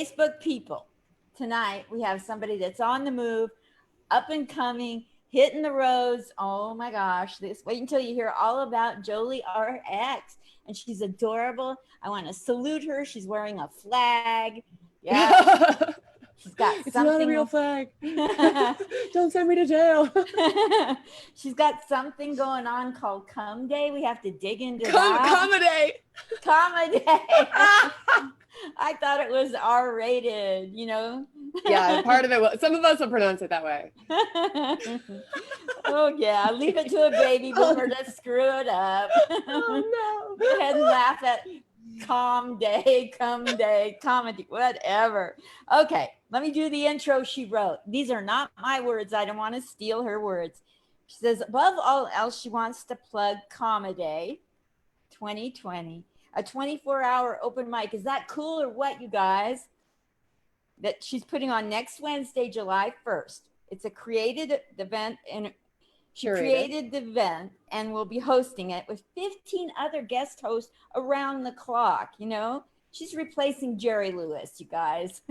Facebook people, tonight we have somebody that's on the move, up and coming, hitting the roads. Oh my gosh, this wait until you hear all about Joli RX. And she's adorable. I want to salute her. She's wearing a flag. Yeah. She's got It's something. not a real flag. Don't send me to jail. She's got something going on called Cum Day. We have to dig into that. Comedy. I thought it was R-rated, you know? Yeah, part of it. Some of us will pronounce it that way. Oh, yeah. Leave it to a baby boomer to screw it up. Oh, no. Go ahead and laugh at Cum Day, comedy, whatever. Okay, let me do the intro she wrote. These are not my words. I don't want to steal her words. She says, above all else, she wants to plug Comedy 2020, a 24-hour open mic. Is that cool or what, you guys? That she's putting on next Wednesday, July 1st. It's a created event, and she created the event and will be hosting it with 15 other guest hosts around the clock. You know, she's replacing Jerry Lewis, you guys.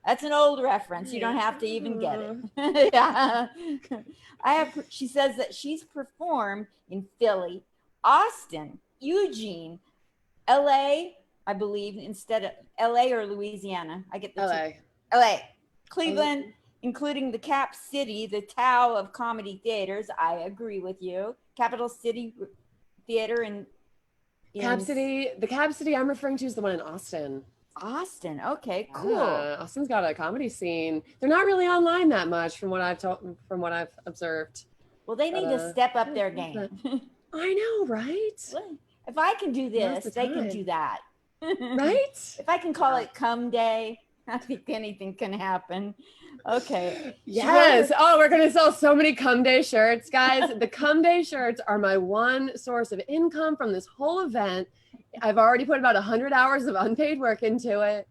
That's an old reference. You don't have to even get it. Yeah. She says that she's performed in Philly, Austin, Eugene, LA, I believe, instead of LA or Louisiana. I get the LA, Cleveland, including the Cap City, the Tao of comedy theaters. I agree with you. Capital City Theater in Cap City. The Cap City I'm referring to is the one in Austin. Austin. Okay, cool. Austin's got a comedy scene. They're not really online that much from what I've observed. Well, they need to step up their game. I know, right? If I can do this, they can do that. Right? If I can call it Cum Day, I think anything can happen. Okay. Yes. Oh, we're going to sell so many Cum Day shirts, guys. The Cum Day shirts are my one source of income from this whole event. I've already put about 100 hours of unpaid work into it.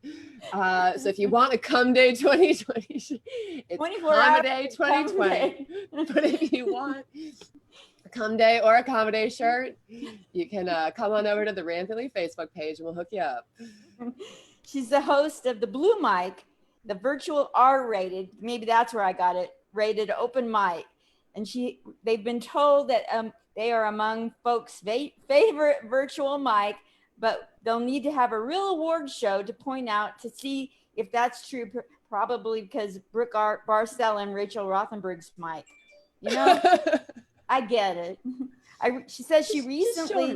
So if you want a Cum Day 2020, it's Cum Day 2020. But if you want a Cum Day or a Comedy shirt, you can come on over to the Ranthily Facebook page and we'll hook you up. She's the host of the Blue Mic, the virtual R-rated, maybe that's where I got it, rated open mic. And they've been told that they are among folks' favorite virtual mic, but they'll need to have a real award show to point out to see if that's true, probably because Brooke Barcel and Rachel Rothenberg's mic. You know, I get it. She says she recently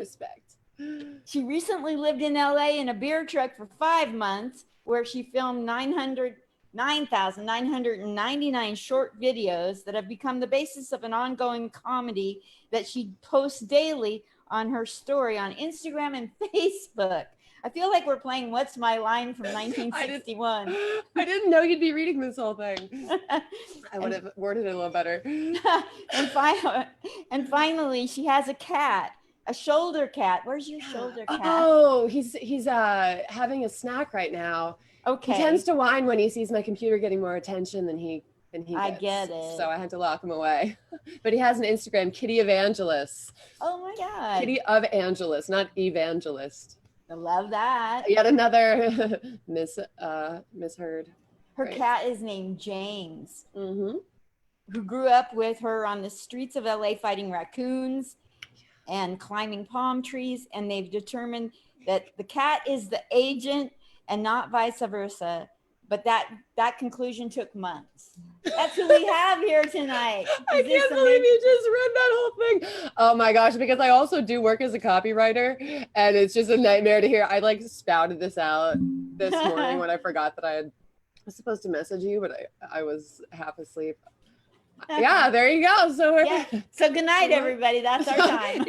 lived in LA in a beer truck for 5 months, where she filmed 9,999 short videos that have become the basis of an ongoing comedy that she posts daily on her story on Instagram and Facebook. I feel like we're playing What's My Line from 1961. I didn't know you'd be reading this whole thing. I would have worded it a little better. And finally, she has a cat, a shoulder cat. Where's your shoulder cat? Oh, he's having a snack right now. Okay. He tends to whine when he sees my computer getting more attention than he gets. I get it. So I had to lock him away. But he has an Instagram, Kitty Evangelist. Oh my God. Kitty of Angelist, not Evangelist. I love that. Yet another misheard. Her cat is named James, who grew up with her on the streets of LA fighting raccoons and climbing palm trees. And they've determined that the cat is the agent and not vice versa. But that conclusion took months. That's who we have here tonight. I can't believe you just read that whole thing. Oh my gosh, because I also do work as a copywriter, and it's just a nightmare to hear. I like spouted this out this morning when I forgot that I was supposed to message you, but I was half asleep. Yeah, there you go. So So good night, everybody. That's our time.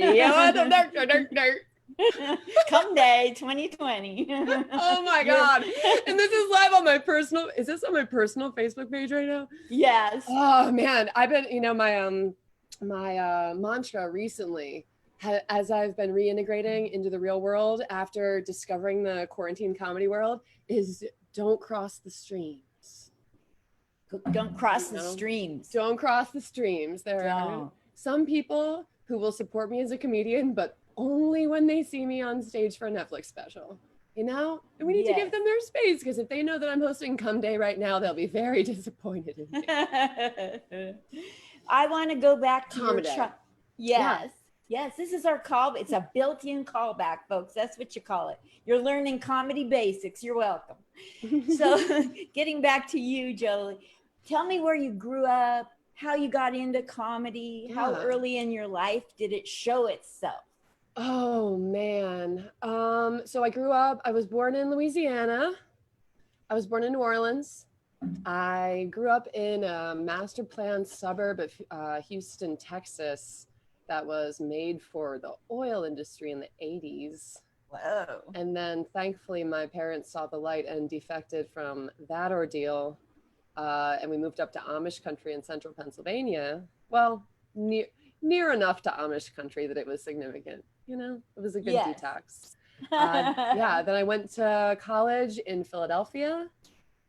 Cum Day 2020. Oh my God. And this is live on my personal, is this on my personal Facebook page right now? Yes. Oh man, I've been, my mantra recently, as I've been reintegrating into the real world after discovering the quarantine comedy world, is don't cross the streams. Don't cross the streams. Don't cross the streams. There are some people who will support me as a comedian, but only when they see me on stage for a Netflix special. you know? And we need to give them their space, because if they know that I'm hosting Come Day right now, they'll be very disappointed in me. I want to go back to your Comedy. Yes. Yes, this is our call. It's a built-in callback, folks. That's what you call it. You're learning comedy basics. You're welcome. So, getting back to you, Jolie, tell me where you grew up, how you got into comedy, how Yeah. early in your life did it show itself? Oh man. So I was born in Louisiana. I was born in New Orleans. I grew up in a master plan suburb of Houston, Texas, that was made for the oil industry in the 80s. Whoa. And then thankfully, my parents saw the light and defected from that ordeal. And we moved up to Amish country in central Pennsylvania. Well, near enough to Amish country that it was significant. You know, it was a good Yes. detox. Yeah, then I went to college in Philadelphia,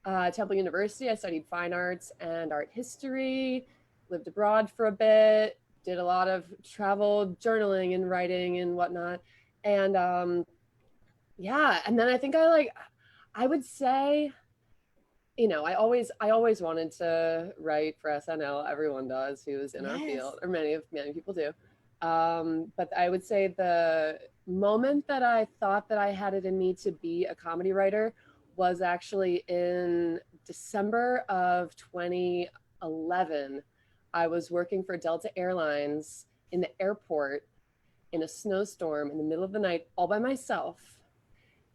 Temple University. I studied fine arts and art history, lived abroad for a bit, did a lot of travel journaling and writing and whatnot. And yeah, and then I think I would say, you know, I always wanted to write for SNL. Everyone does who is in our field, or many people do. But I would say the moment that I thought that I had it in me to be a comedy writer was actually in December of 2011. I was working for Delta Airlines in the airport in a snowstorm in the middle of the night all by myself.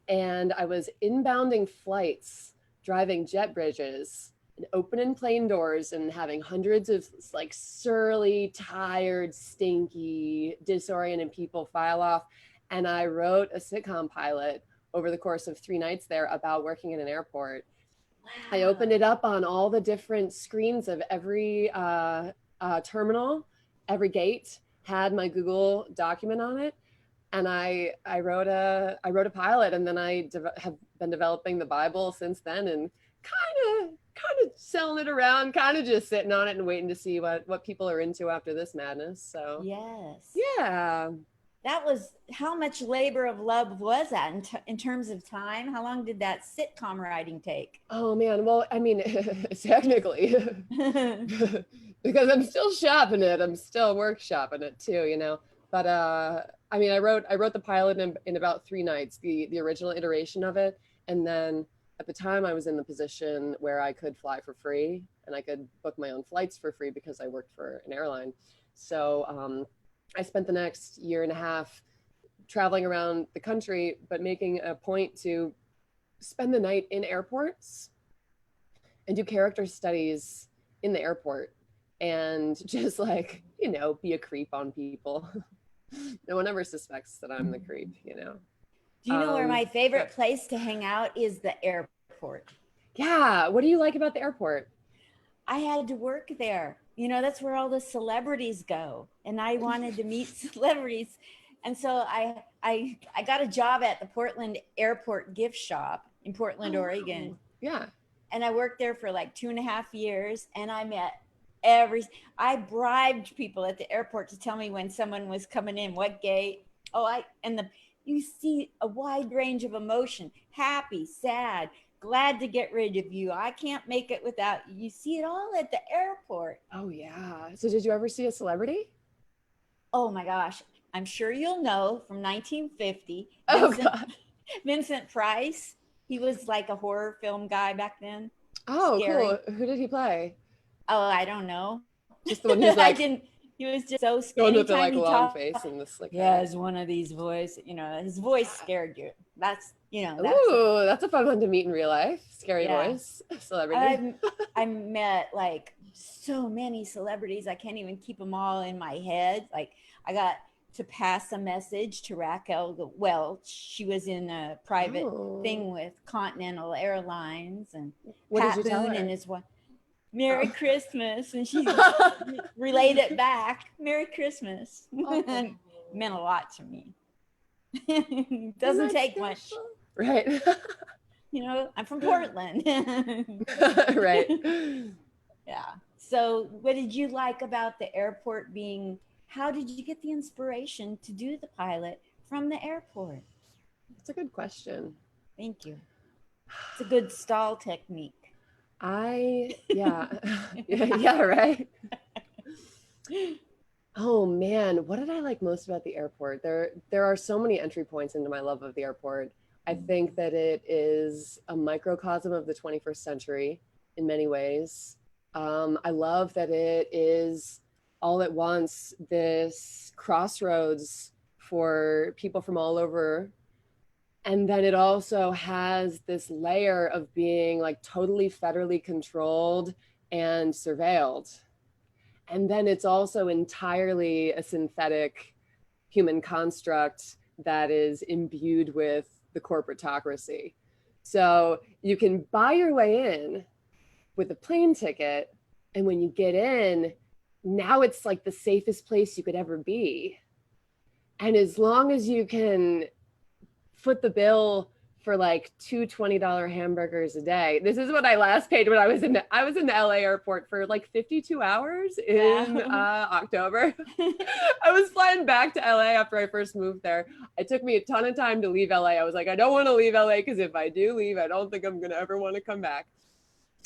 And I was inbounding flights, driving jet bridges and opening plane doors and having hundreds of like surly, tired, stinky, disoriented people file off. And I wrote a sitcom pilot over the course of 3 nights there about working in an airport. Wow. I opened it up on all the different screens of every terminal, every gate had my Google document on it. And I wrote a pilot, and then I have been developing the Bible since then, and kind of selling it around, kind of just sitting on it and waiting to see what people are into after this madness. So yes, yeah, that was, how much labor of love was that in terms of time? How long did that sitcom writing take? Oh man, well, I mean, technically, because I'm still shopping it, I'm still workshopping it too, you know. But I mean, I wrote the pilot in about 3 nights, the original iteration of it, and then at the time I was in the position where I could fly for free and I could book my own flights for free because I worked for an airline. So I spent the next year and a half traveling around the country, but making a point to spend the night in airports and do character studies in the airport and just like, you know, be a creep on people. No one ever suspects that I'm the creep, you know. Do you know where my favorite place to hang out is? The airport. Yeah. What do you like about the airport? I had to work there. You know, that's where all the celebrities go. And I wanted to meet celebrities. And so I got a job at the Portland Airport gift shop in Portland, Oregon. Yeah. And I worked there for like 2.5 years, and I met I bribed people at the airport to tell me when someone was coming in, what gate. You see a wide range of emotion: happy, sad, glad to get rid of you, I can't make it without you. You see it all at the airport. Oh yeah. So did you ever see a celebrity? Oh my gosh, I'm sure you'll know from 1950. Vincent Price. He was like a horror film guy back then. Oh, Scary. cool. Who did he play? Oh, I don't know. Just the one who's like, he was just so scary. With the like long face and the slick hair. Yeah, as one of these voice, you know, his voice scared you. That's, you know. That's a fun one to meet in real life. Scary voice, celebrity. I met like so many celebrities. I can't even keep them all in my head. Like, I got to pass a message to Raquel Welch. She was in a private thing with Continental Airlines, and what Pat did you tell her? And his wife. Merry Christmas, and she relayed it back. Merry Christmas. Meant a lot to me. Doesn't take much, right? You know, I'm from Portland. Right. Yeah. So what did you like about the airport being? How did you get the inspiration to do the pilot from the airport? That's a good question. Thank you. It's a good stall technique. Yeah, yeah, right. Oh man, what did I like most about the airport? There are so many entry points into my love of the airport. I think that it is a microcosm of the 21st century in many ways. I love that it is all at once this crossroads for people from all over. And then it also has this layer of being like totally federally controlled and surveilled. And then it's also entirely a synthetic human construct that is imbued with the corporatocracy. So you can buy your way in with a plane ticket, and when you get in, now it's like the safest place you could ever be. And as long as you can foot the bill for like two $20 hamburgers a day. This is what I last paid when I was in the LA airport for like 52 hours in October. I was flying back to LA after I first moved there. It took me a ton of time to leave LA. I was like, I don't want to leave LA because if I do leave, I don't think I'm going to ever want to come back.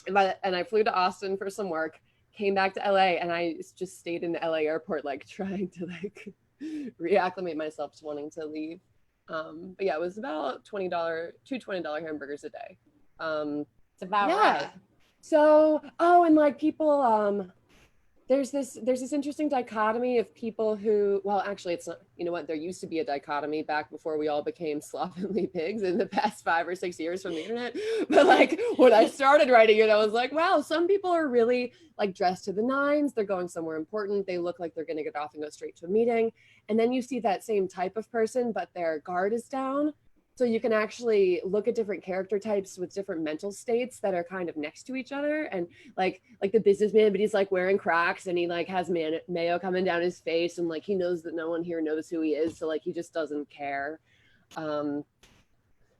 And I flew to Austin for some work, came back to LA, and I just stayed in the LA airport, like trying to like reacclimate myself to wanting to leave. But yeah, it was about two $20 hamburgers a day. It's about right. So, and like people, there's this interesting dichotomy of people who, well, actually it's not, you know what, there used to be a dichotomy back before we all became slovenly pigs in the past 5 or 6 years from the internet. But like when I started writing it, I was like, wow, some people are really like dressed to the nines. They're going somewhere important. They look like they're going to get off and go straight to a meeting. And then you see that same type of person, but their guard is down. So you can actually look at different character types with different mental states that are kind of next to each other. And like the businessman, but he's like wearing Crocs and he like has mayo coming down his face, and like he knows that no one here knows who he is, so like he just doesn't care. That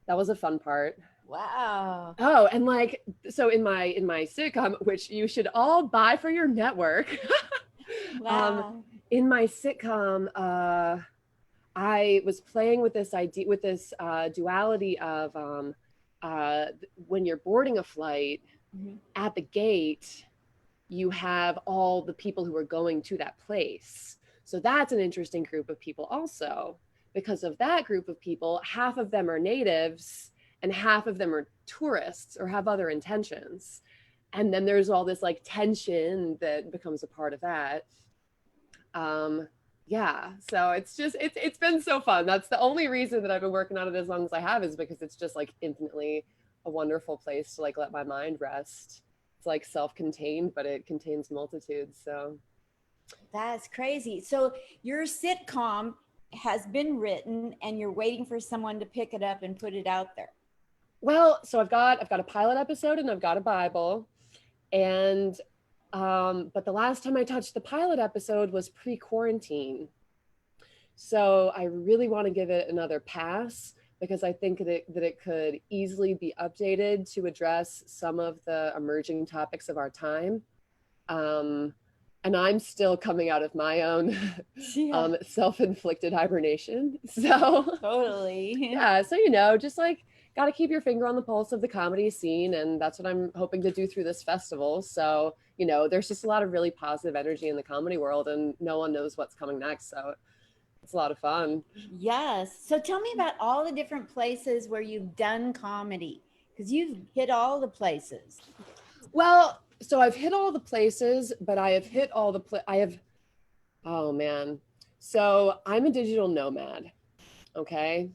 was a fun part. Wow. Oh, and like so in my sitcom, which you should all buy for your network. Wow. In my sitcom, I was playing with this idea, with this duality of when you're boarding a flight, at the gate, you have all the people who are going to that place. So that's an interesting group of people also. Because of that group of people, half of them are natives and half of them are tourists or have other intentions. And then there's all this like tension that becomes a part of that. Yeah, so it's been so fun. That's the only reason that I've been working on it as long as I have, is because it's just like infinitely a wonderful place to like let my mind rest. It's like self-contained, but it contains multitudes. So That's crazy. So your sitcom has been written and you're waiting for someone to pick it up and put it out there. well, so I've got a pilot episode and I've got a Bible. And but the last time I touched the pilot episode was pre-quarantine. So I really want to give it another pass because I think that it could easily be updated to address some of the emerging topics of our time. And I'm still coming out of my own self-inflicted hibernation. So Totally. yeah, so you know, just like got to keep your finger on the pulse of the comedy scene, and that's what I'm hoping to do through this festival. So you know, there's just a lot of really positive energy in the comedy world, and no one knows what's coming next. So it's a lot of fun. Yes. So tell me about all the different places where you've done comedy, because you've hit all the places. Well, so I've hit all the places, but I have hit all the oh man. So I'm a digital nomad. Okay.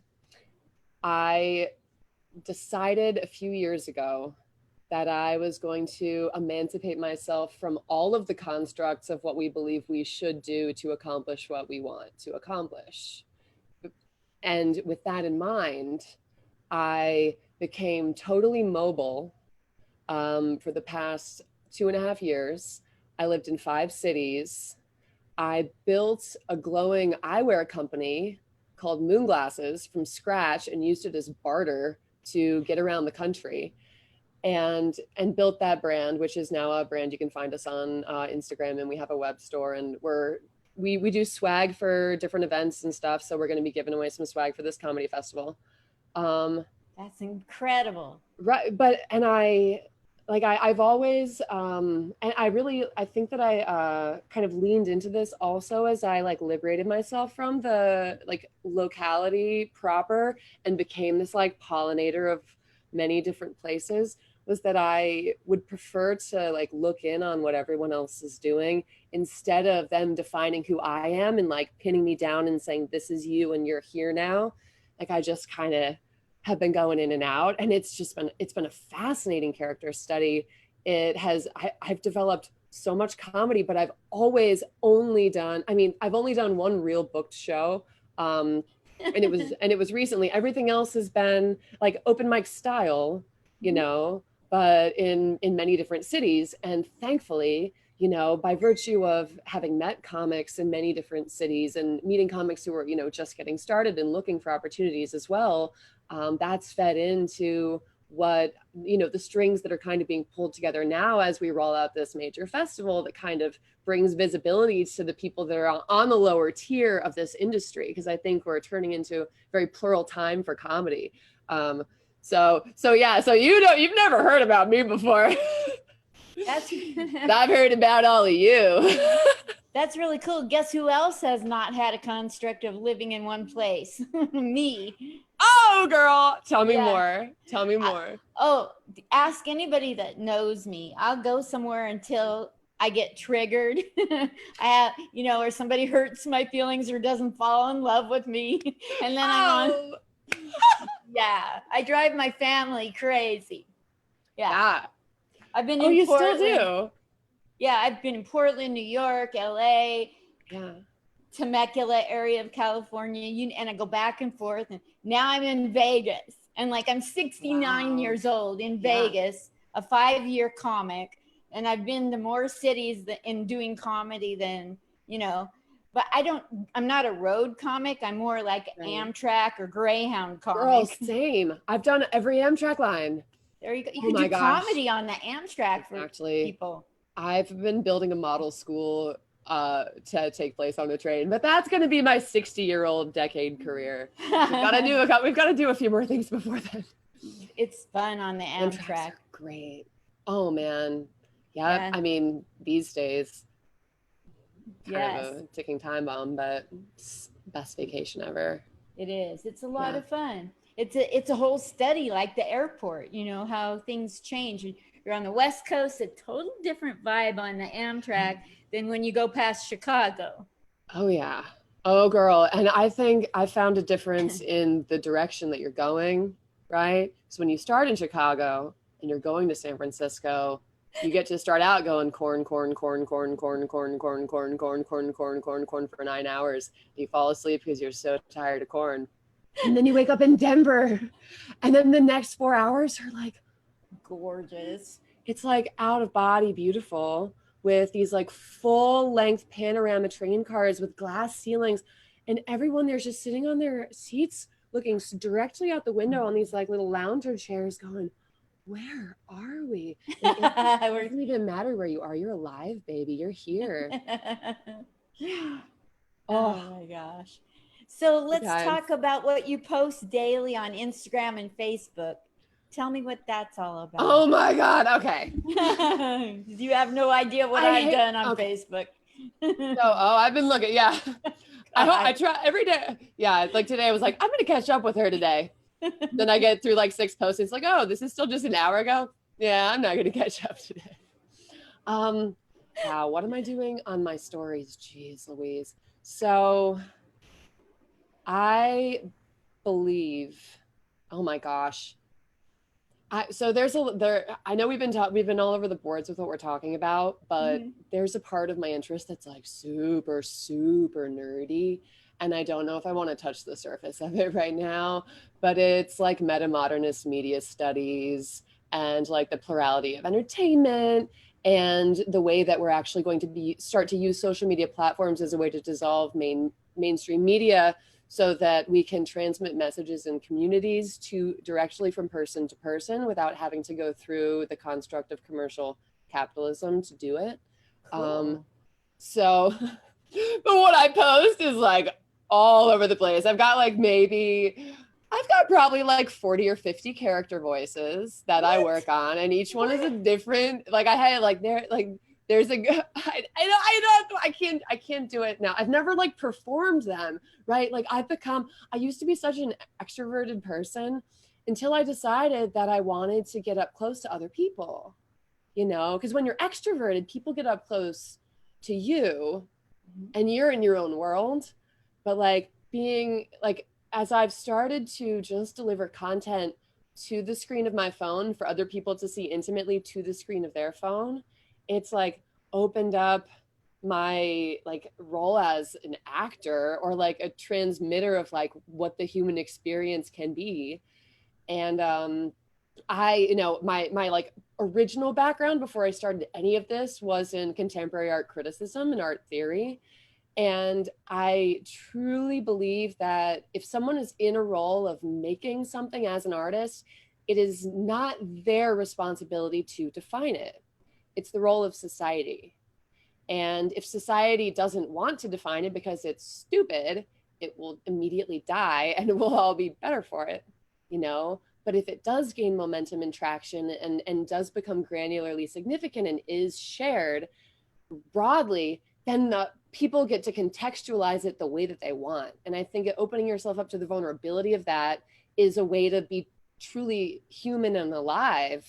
I decided a few years ago that I was going to emancipate myself from all of the constructs of what we believe we should do to accomplish what we want to accomplish. And with that in mind, I became totally mobile for the past 2.5 years. I lived in 5 cities. I built a glowing eyewear company called Moonglasses from scratch and used it as barter to get around the country, and built that brand, which is now a brand you can find us on Instagram, and we have a web store, and we do swag for different events and stuff. So we're going to be giving away some swag for this comedy festival. That's incredible. Right. But, and I've always, and I think that I kind of leaned into this also as I like liberated myself from the like locality proper and became this like pollinator of many different places, was that I would prefer to like look in on what everyone else is doing instead of them defining who I am and like pinning me down and saying, this is you and you're here now. Like I just kind of have been going in and out, and it's been a fascinating character study. I've developed so much comedy, but I've always only done, I mean, I've only done one real booked show, and it was recently. Everything else has been like open mic style, you know, but in many different cities. And thankfully, you know, by virtue of having met comics in many different cities and meeting comics who were, you know, just getting started and looking for opportunities as well, that's fed into what, you know, the strings that are kind of being pulled together now as we roll out this major festival that kind of brings visibility to the people that are on the lower tier of this industry, because I think we're turning into a very plural time for comedy. So yeah, so you've never heard about me before. That's I've heard about all of you. that's really cool. Guess who else has not had a construct of living in one place? Me. Oh, girl, tell me Yeah. more. Tell me more. Oh, ask anybody that knows me. I'll go somewhere until I get triggered. I have, you know, or somebody hurts my feelings or doesn't fall in love with me. And then I'm on. Yeah, I drive my family crazy. Yeah. I've been in Portland. Still do? Yeah, I've been in Portland, New York, LA, Yeah. Temecula area of California, and I go back and forth. And now I'm in Vegas, and like I'm 69 years old in Vegas, a 5-year comic, and I've been to more cities in doing comedy than, you know. But I'm not a road comic. I'm more like Amtrak or Greyhound comic. Girl, same. I've done every Amtrak line. There you go. You could do comedy on the Amtrak for people. I've been building a model school to take place on the train, but that's going to be my 60-year-old decade career. We've got to do a few more things before then. It's fun on the Amtrak. Great. Oh man. Yeah. I mean, these days, kind of a ticking time bomb, but best vacation ever. It is. It's a lot of fun. It's a whole study, like the airport, you know, how things change. You're on the West Coast, a total different vibe on the Amtrak than when you go past Chicago. Oh yeah. Oh girl. And I think I found a difference in the direction that you're going, right? So when you start in Chicago and you're going to San Francisco, you get to start out going corn for 9 hours. You fall asleep because you're so tired of corn. And then you wake up in Denver. And then the next 4 hours are like gorgeous. It's like out of body beautiful with these like full length panorama train cars with glass ceilings. And everyone there's just sitting on their seats looking directly out the window on these like little lounger chairs going, where are we? It doesn't even matter where you are. You're alive, baby. You're here. Oh my gosh. So let's talk about what you post daily on Instagram and Facebook. Tell me what that's all about. Oh my God. Okay. You have no idea what I've done on Facebook. I've been looking. Yeah. I try every day. Yeah. Like today I was like, I'm going to catch up with her today. Then I get through like 6 posts. It's like, oh, this is still just an hour ago. Yeah. I'm not going to catch up today. Wow. What am I doing on my stories? Jeez Louise. So I believe, oh my gosh. I know we've been all over the boards with what we're talking about, but there's a part of my interest that's like super, super nerdy. And I don't know if I want to touch the surface of it right now, but it's like metamodernist media studies and like the plurality of entertainment and the way that we're actually going to start to use social media platforms as a way to dissolve mainstream media so that we can transmit messages in communities directly from person to person without having to go through the construct of commercial capitalism to do it. Cool. But what I post is like all over the place. I've got like maybe I've got probably like 40 or 50 character voices that I What? work on, and each one is a What? different, like I had like there like there's a I can't do it now. I've never like performed them, right? Like I used to be such an extroverted person until I decided that I wanted to get up close to other people, because when you're extroverted, people get up close to you and you're in your own world. But like being like, as I've started to just deliver content to the screen of my phone for other people to see intimately to the screen of their phone, it's like opened up my like role as an actor or like a transmitter of like what the human experience can be. And my like original background before I started any of this was in contemporary art criticism and art theory. And I truly believe that if someone is in a role of making something as an artist, it is not their responsibility to define it. It's the role of society. And if society doesn't want to define it because it's stupid, it will immediately die and we'll all be better for it, you know? But if it does gain momentum and traction and does become granularly significant and is shared broadly, then the people get to contextualize it the way that they want. And I think opening yourself up to the vulnerability of that is a way to be truly human and alive.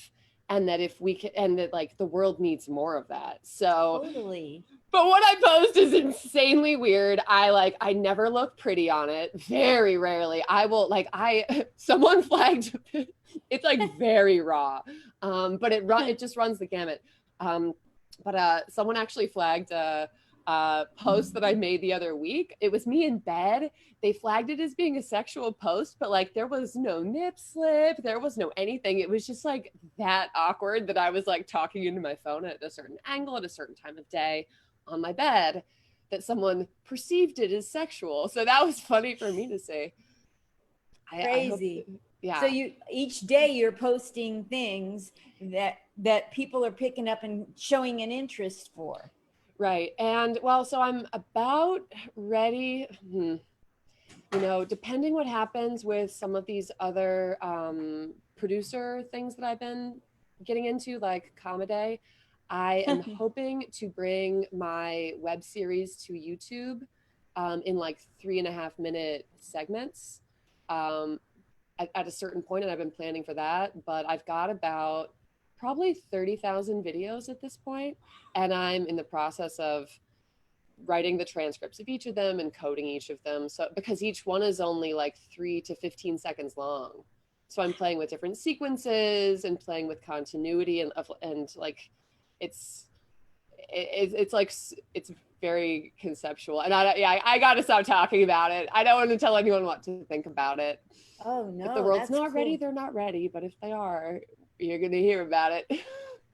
And that if we can, and that like the world needs more of that. So, Totally. but what I post is insanely weird. I never look pretty on it. Very rarely. I will like, someone flagged, it's like very raw. But it just runs the gamut. But someone actually flagged a post that I made the other week. It was me in bed. They flagged it as being a sexual post, but like there was no nip slip, there was no anything. It was just like that awkward that I was like talking into my phone at a certain angle at a certain time of day on my bed, that someone perceived it as sexual. So that was funny for me to say. Crazy. Yeah. So you each day you're posting things that people are picking up and showing an interest for. Right. And well, so I'm about ready. Depending what happens with some of these other producer things that I've been getting into, like Comedy, I am hoping to bring my web series to YouTube in like 3.5 minute segments at a certain point, and I've been planning for that. But I've got about probably 30,000 videos at this point, and I'm in the process of writing the transcripts of each of them and coding each of them. So because each one is only like 3 to 15 seconds long. So I'm playing with different sequences and playing with continuity and like it's like it's very conceptual. And I got to stop talking about it. I don't want to tell anyone what to think about it. Oh no. If the world's not cool. ready, they're not ready, but if they are, you're going to hear about it.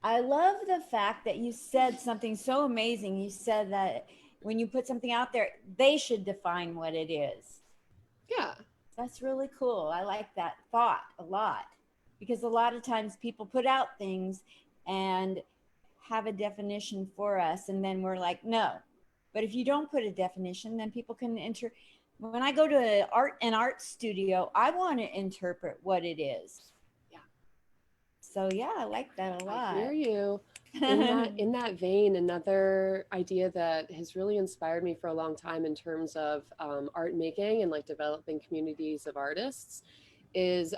I love the fact that you said something so amazing. You said that when you put something out there, they should define what it is. Yeah. That's really cool. I like that thought a lot, because a lot of times people put out things and have a definition for us, and then we're like, no. But if you don't put a definition, then people can enter. When I go to an art studio, I want to interpret what it is. Yeah. So yeah, I like that a lot. I hear you. In that vein, another idea that has really inspired me for a long time in terms of art making and like developing communities of artists is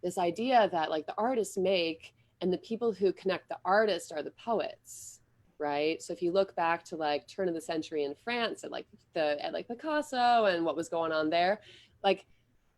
this idea that like the artists make, and the people who connect the artist are the poets, right? So if you look back to like turn of the century in France at like Picasso and what was going on there, like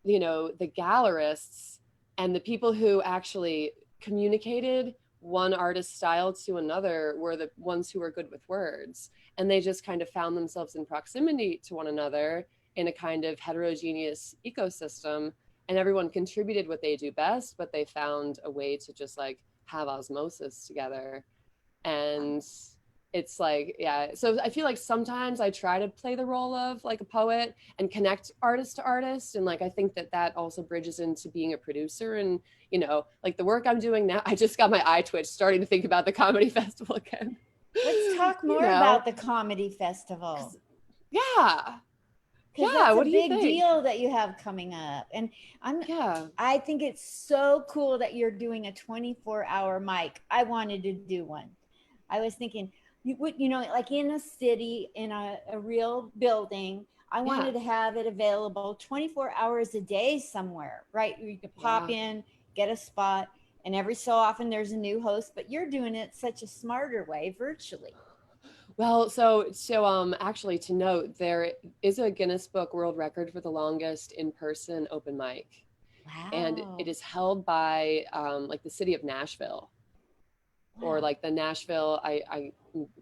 the gallerists and the people who actually communicated one artist's style to another were the ones who were good with words, and they just kind of found themselves in proximity to one another in a kind of heterogeneous ecosystem, and everyone contributed what they do best, but they found a way to just like have osmosis together. And it's like, yeah, so I feel like sometimes I try to play the role of like a poet and connect artist to artist, and like I think that also bridges into being a producer. And like the work I'm doing now, I just got my eye twitch starting to think about the comedy festival again. Let's talk more about the comedy festival. Yeah, because Yeah, that's a what do you big think? deal that you have coming up. And Yeah. I think it's so cool that you're doing a 24-hour mic. I wanted to do one. I was thinking, you would, like in a city, in a real building, I Yeah. wanted to have it available 24 hours a day somewhere, right? You could pop Yeah. in, get a spot, and every so often there's a new host, but you're doing it such a smarter way, virtually. Well, actually to note, there is a Guinness Book World Record for the longest in-person open mic, and it Wow. is held by like the city of Nashville, or Wow. like the Nashville. I'm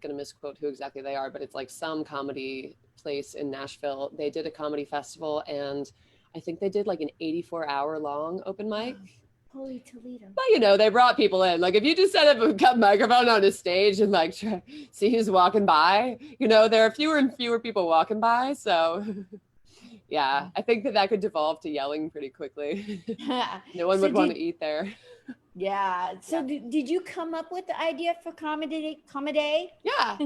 gonna misquote who exactly they are, but it's like some comedy place in Nashville. They did a comedy festival, and I think they did like an 84-hour long open mic. Holy Toledo. But they brought people in. Like if you just set up a microphone on a stage and like see who's walking by, there are fewer and fewer people walking by. So yeah, I think that could devolve to yelling pretty quickly. No one So would want to did eat there. yeah. Yeah. So did you come up with the idea for comedy? Yeah.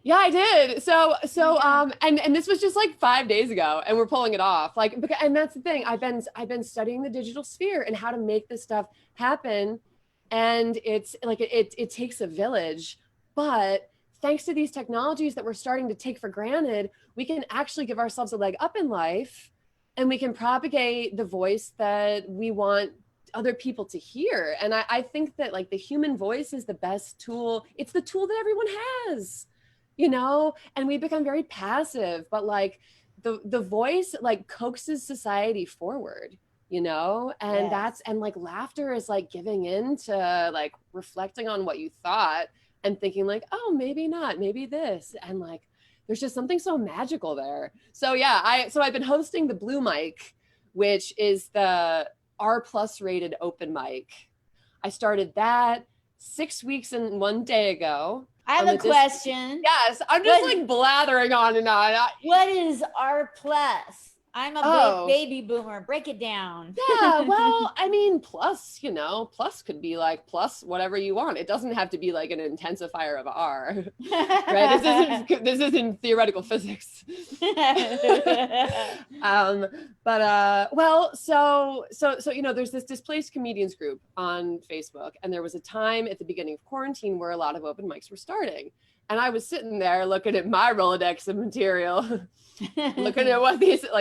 Yeah, I did. Yeah. And this was just like 5 days ago, and we're pulling it off. Like, and that's the thing. I've been studying the digital sphere and how to make this stuff happen, and it's like it takes a village, but thanks to these technologies that we're starting to take for granted, we can actually give ourselves a leg up in life, and we can propagate the voice that we want other people to hear. And I think that like the human voice is the best tool. It's the tool that everyone has, and we become very passive, but like the voice like coaxes society forward, and Yes. like laughter is like giving in to like reflecting on what you thought and thinking like, oh, maybe not, maybe this. And like there's just something so magical there. So yeah, I've been hosting the Blue Mic, which is the R plus rated open mic. I started that 6 weeks and 1 day ago. I have a question. Yes, I'm just What like blathering on and on. what is R plus? I'm a Oh, baby boomer. Break it down. yeah. Well, I mean, plus, plus could be like plus whatever you want. It doesn't have to be like an intensifier of R, right? This isn't theoretical physics. Well, there's this displaced comedians group on Facebook, and there was a time at the beginning of quarantine where a lot of open mics were starting, and I was sitting there looking at my Rolodex of material, looking at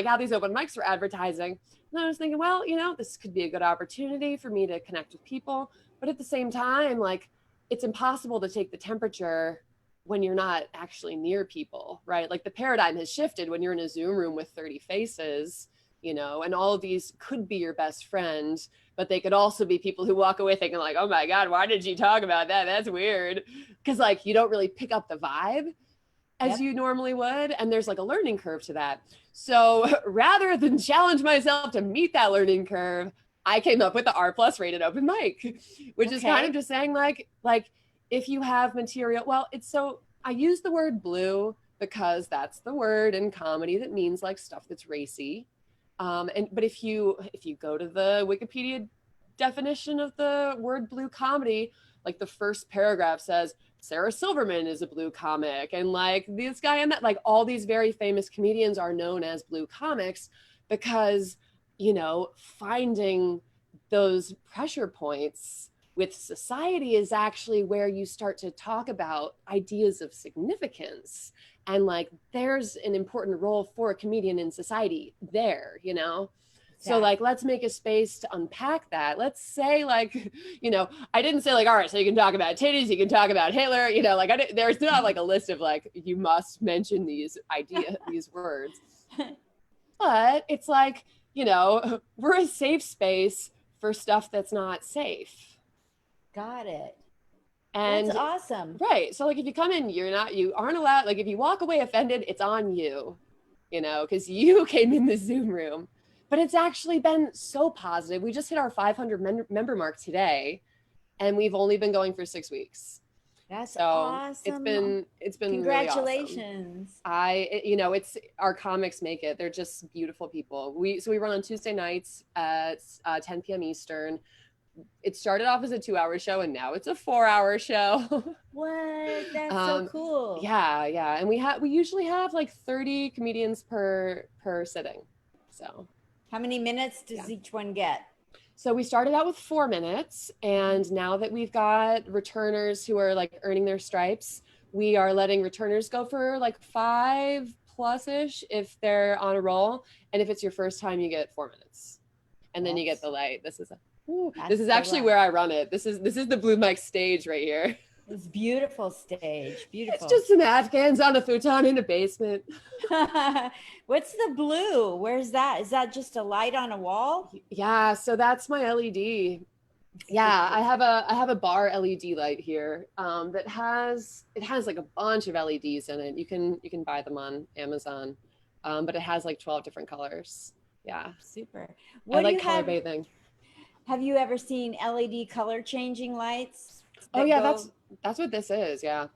how these open mics were advertising, and I was thinking, well, this could be a good opportunity for me to connect with people, but at the same time, like, it's impossible to take the temperature when you're not actually near people, right? Like the paradigm has shifted when you're in a Zoom room with 30 faces, and all of these could be your best friend, but they could also be people who walk away thinking like, oh my God, why did you talk about that? That's weird. Because like you don't really pick up the vibe as you normally would. And there's like a learning curve to that. So rather than challenge myself to meet that learning curve, I came up with the R plus rated open mic, which is kind of just saying like if you have material, well, I use the word blue because that's the word in comedy that means like stuff that's racy. But if you go to the Wikipedia definition of the word blue comedy, like the first paragraph says Sarah Silverman is a blue comic, and like this guy and that, like all these very famous comedians are known as blue comics because finding those pressure points with society is actually where you start to talk about ideas of significance, and like there's an important role for a comedian in society there. So like let's make a space to unpack that. Let's say like I didn't say like, all right, so you can talk about titties, you can talk about Hitler, like there's not like a list of like you must mention these these words, but it's like we're a safe space for stuff that's not safe. Got it. And that's awesome. Right. So like if you come in, you aren't allowed, like if you walk away offended, it's on you, because you came in the Zoom room. But it's actually been so positive. We just hit our 500 member mark today, and we've only been going for 6 weeks. That's so awesome. It's been Congratulations. Really awesome. It's our comics make it. They're just beautiful people. We run on Tuesday nights at 10 p.m. Eastern. it started off as a 2-hour show and now it's a 4-hour show. What? That's so cool. Yeah. And we usually have like 30 comedians per sitting. So how many minutes does each one get? So we started out with 4 minutes, and now that we've got returners who are like earning their stripes, we are letting returners go for like 5+ ish if they're on a roll. And if it's your first time, you get 4 minutes. And then you get the light. This is actually where I run it. This is the Blue Mike stage right here. It's beautiful stage. Beautiful. It's just some Afghans on a futon in a basement. What's the blue? Where's that? Is that just a light on a wall? Yeah, so that's my LED. Yeah, I have a bar LED light here that has like a bunch of LEDs in it. You can buy them on Amazon, but it has like 12 different colors. Yeah, super. I like color bathing. Have you ever seen LED color changing lights? Oh yeah, that's what this is. Yeah.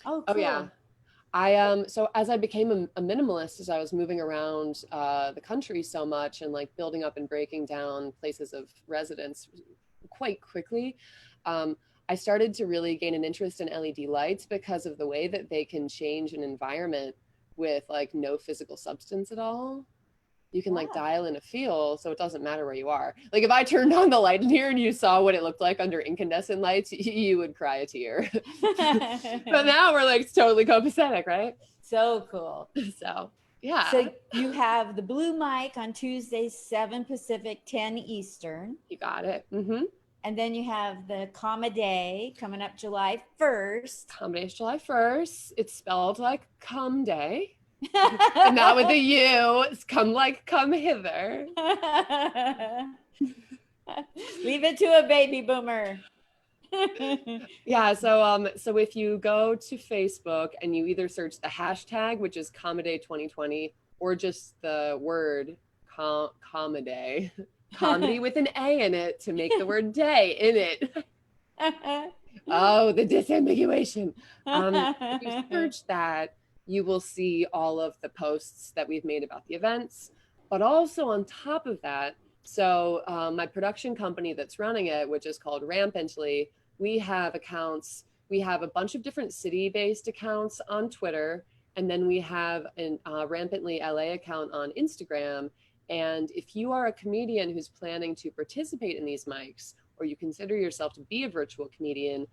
Oh, cool. Oh yeah. I so as I became a minimalist, as I was moving around the country so much and like building up and breaking down places of residence quite quickly, I started to really gain an interest in LED lights because of the way that they can change an environment with like no physical substance at all. You can like dial in a feel, so it doesn't matter where you are. Like if I turned on the light in here and you saw what it looked like under incandescent lights, you would cry a tear. But now we're like totally copacetic, right? So cool. So yeah. So you have the Blue Mic on Tuesdays, 7 Pacific, 10 Eastern. You got it. Mm-hmm. And then you have the Comedy coming up July 1st. Comedy is July 1st. It's spelled like come day. And not with a U. It's come hither. Leave it to a baby boomer. Yeah, so if you go to Facebook and you either search the hashtag, which is Comedy 2020, or just the word comedy with an A in it to make the word day in it. Oh, the disambiguation. If you search that, you will see all of the posts that we've made about the events. But also on top of that, so my production company that's running it, which is called Rampantly, we have accounts. We have a bunch of different city-based accounts on Twitter, and then we have a Rampantly LA account on Instagram. And if you are a comedian who's planning to participate in these mics, or you consider yourself to be a virtual comedian,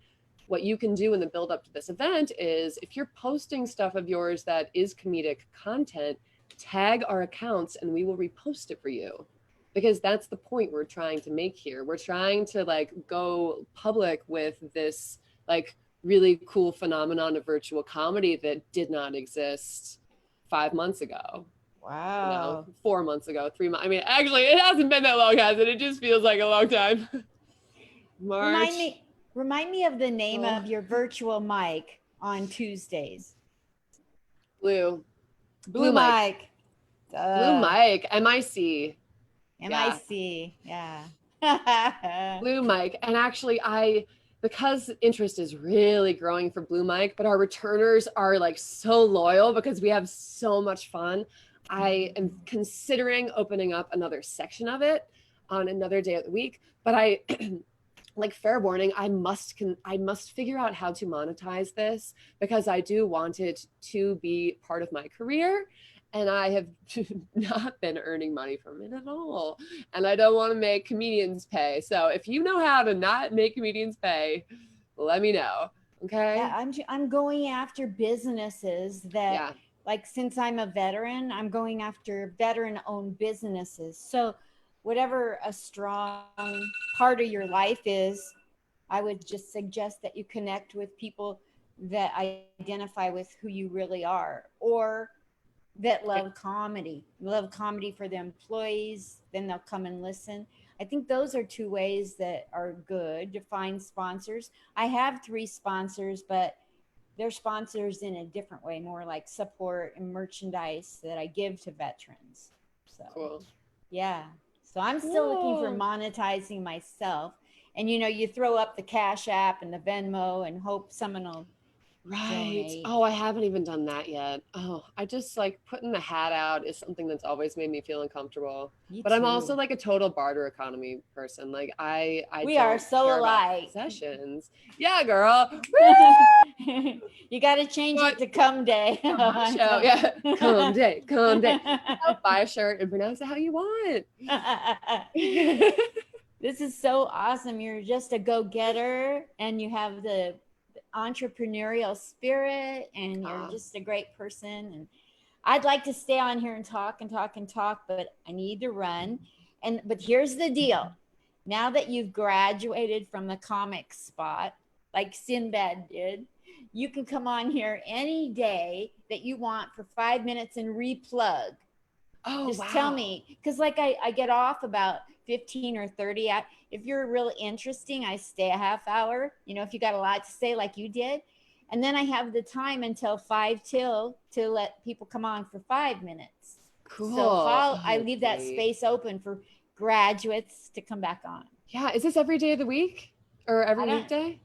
what you can do in the build up to this event is if you're posting stuff of yours that is comedic content, tag our accounts and we will repost it for you. Because that's the point we're trying to make here. We're trying to like go public with this like really cool phenomenon of virtual comedy that did not exist 5 months ago. Wow. 4 months ago, 3 months. I mean, actually, it hasn't been that long, has it? It just feels like a long time. March. Remind me of the name of your virtual mic on Tuesdays. Blue Mic. Blue Mic. MIC. MIC. Yeah. Blue Mic. And actually, because interest is really growing for Blue Mic, but our returners are like so loyal because we have so much fun. I am considering opening up another section of it on another day of the week, but I like fair warning, I must figure out how to monetize this because I do want it to be part of my career, and I have not been earning money from it at all, and I don't want to make comedians pay. So if you know how to not make comedians pay, let me know. Okay. Yeah, I'm going after businesses that like, since I'm a veteran, I'm going after veteran-owned businesses. So whatever a strong part of your life is, I would just suggest that you connect with people that identify with who you really are, or that love comedy for the employees, then they'll come and listen. I think those are 2 ways that are good to find sponsors. I have 3 sponsors, but they're sponsors in a different way, more like support and merchandise that I give to veterans. So cool. Yeah. So I'm still looking for monetizing myself. And you throw up the Cash App and the Venmo and hope someone will Right. Joli. Oh, I haven't even done that yet. Oh, I just like putting the hat out is something that's always made me feel uncomfortable. Me But I'm also too. like a total barter economy person. Like I We are don't so care about alike. possessions. Yeah, girl. Woo! You got to change But it to come day. my show. Yeah. Come day, come day. Buy a shirt and pronounce it how you want. This is so awesome. You're just a go-getter and you have the entrepreneurial spirit and you're just a great person. And I'd like to stay on here and talk and talk and talk, but I need to run. But here's the deal. Now that you've graduated from the comic spot, like Sinbad did, you can come on here any day that you want for 5 minutes and replug. Oh, Just wow. tell me, because like I get off about 15 or 30. If you're really interesting, I stay a half hour. You know, if you got a lot to say like you did. And then I have the time until 5 till to let people come on for 5 minutes. Cool. So I Oh, leave that great. space open for graduates to come back on. Yeah. Is this every day of the week or every weekday?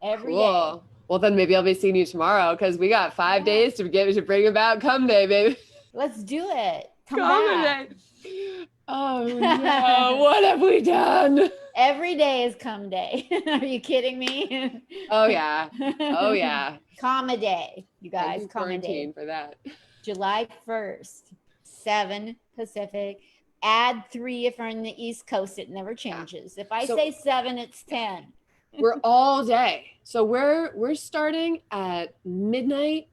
Every Cool. day. Well, then maybe I'll be seeing you tomorrow because we got 5 days to bring about come day, baby. Let's do it. Come back. Day. Oh no, what have we done? Every day is come day. Are you kidding me? Oh yeah. Oh yeah. Comma day, you guys. Comma day for that. July 1st, 7 Pacific. Add 3 if you're in the East Coast. It never changes. If I say 7, it's 10. We're all day. So we're starting at midnight,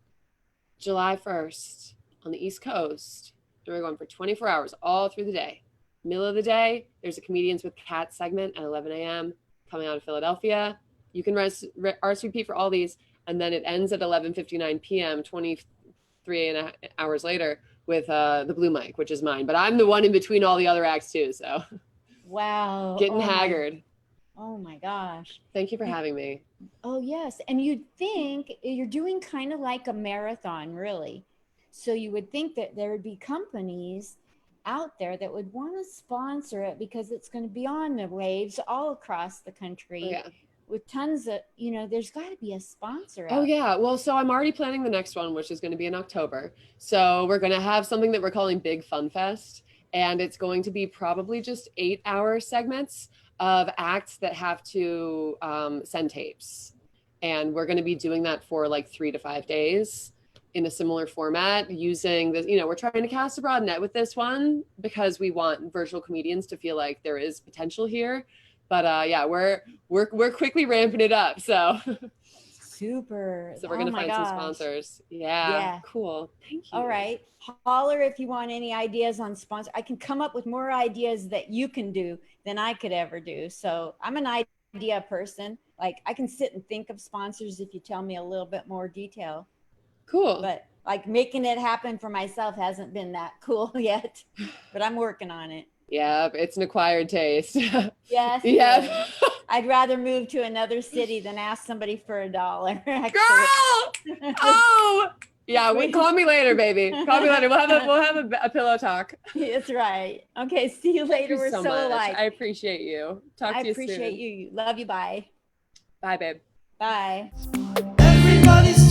July 1st on the East Coast. And we're going for 24 hours all through the day. Middle of the day, there's a Comedians with Cats segment at 11 a.m. coming out of Philadelphia. You can RSVP for all these. And then it ends at 11:59 p.m., 23 hours later with the Blue Mic, which is mine. But I'm the one in between all the other acts too. So wow. Getting haggard. Oh my gosh. Thank you for having me. Oh, yes. And you'd think you're doing kind of like a marathon, really. So you would think that there would be companies out there that would want to sponsor it because it's going to be on the waves all across the country with tons of, there's got to be a sponsor. Oh, yeah. Well, so I'm already planning the next one, which is going to be in October. So we're going to have something that we're calling Big Fun Fest. And it's going to be probably just 8-hour segments of acts that have to send tapes. And we're going to be doing that for like 3 to 5 days in a similar format using this, we're trying to cast a broad net with this one because we want virtual comedians to feel like there is potential here. But yeah, we're quickly ramping it up. So super. So we're going to find some sponsors. Yeah. Cool. Thank you. All right. Holler if you want any ideas on sponsor. I can come up with more ideas that you can do than I could ever do. So I'm an idea person. Like I can sit and think of sponsors if you tell me a little bit more detail. Cool. But like making it happen for myself hasn't been that cool yet, but I'm working on it. Yeah, it's an acquired taste. Yes. Yeah. I'd rather move to another city than ask somebody for $1. Girl! Oh! Yeah, call me later, baby. Call me later. We'll have a pillow talk. That's right. Okay, see you later. We're so alike. I appreciate you. Talk to you soon. I appreciate you. Love you. Bye. Bye, babe. Bye. Everybody's